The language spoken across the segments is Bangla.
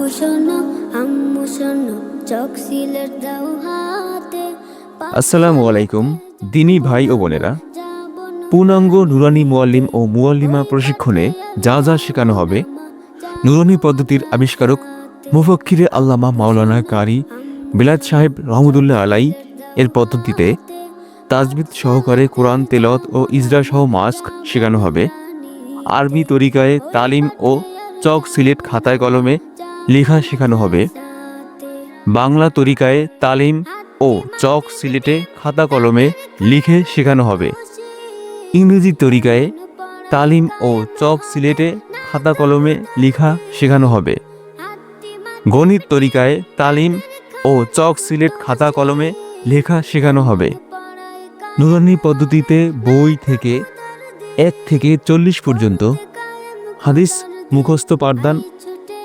আব্বু শোনো আম্মু শোনো চক সিলেট দাও হাতে। আসসালামু আলাইকুম দিনী ভাই ও বোনেরা, পূর্ণাঙ্গ নুরানি মুয়াল্লিম ও মুয়াল্লিমা প্রশিক্ষণে যা যা শেখানো হবে, নুরানি পদ্ধতির আবিষ্কারক মুফাক্কিরে আল্লামা মাওলানা কারি বিলাত সাহেব রহমতুল্লাহ আলাই এর পদ্ধতিতে তাজবিদ সহকারে কোরআন তেলাওয়াত ও ইজরা সহ মাস্ক শেখানো হবে। আরবি তরিকায় তালিম ও চক সিলেট খাতায় কলমে লেখা শেখানো হবে। বাংলা তরিকায় তালিম ও চক সিলেটে খাতা কলমে লিখে শেখানো হবে। ইংরেজি তরিকায় তালিম ও চক সিলেটে খাতা কলমে লেখা শেখানো হবে। গণিত তরিকায় তালিম ও চক সিলেট খাতা কলমে লেখা শেখানো হবে। নুরানি পদ্ধতিতে বই থেকে 1 থেকে 40 পর্যন্ত হাদিস মুখস্থ পাঠদান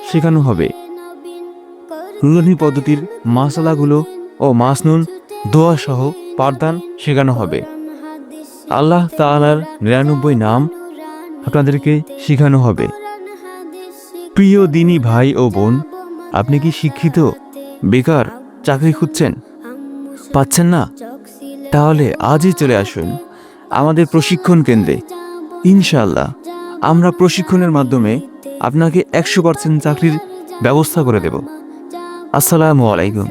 শেখানো হবে। নুরানি পদ্ধতির মাসালাগুলো ও মাসনুন দোয়া সহ পাঠদান শেখানো হবে। আল্লাহ তাআলার 99 নাম আপনাদেরকে শেখানো হবে। প্রিয় দিনী ভাই ও বোন, আপনি কি শিক্ষিত, বেকার, চাকরি খুঁজছেন, পাচ্ছেন না? তাহলে আজই চলে আসুন আমাদের প্রশিক্ষণ কেন্দ্রে। ইনশাআল্লাহ আমরা প্রশিক্ষণের মাধ্যমে আপনাকে 100% চাকরির ব্যবস্থা করে দেব। আসসালামু আলাইকুম।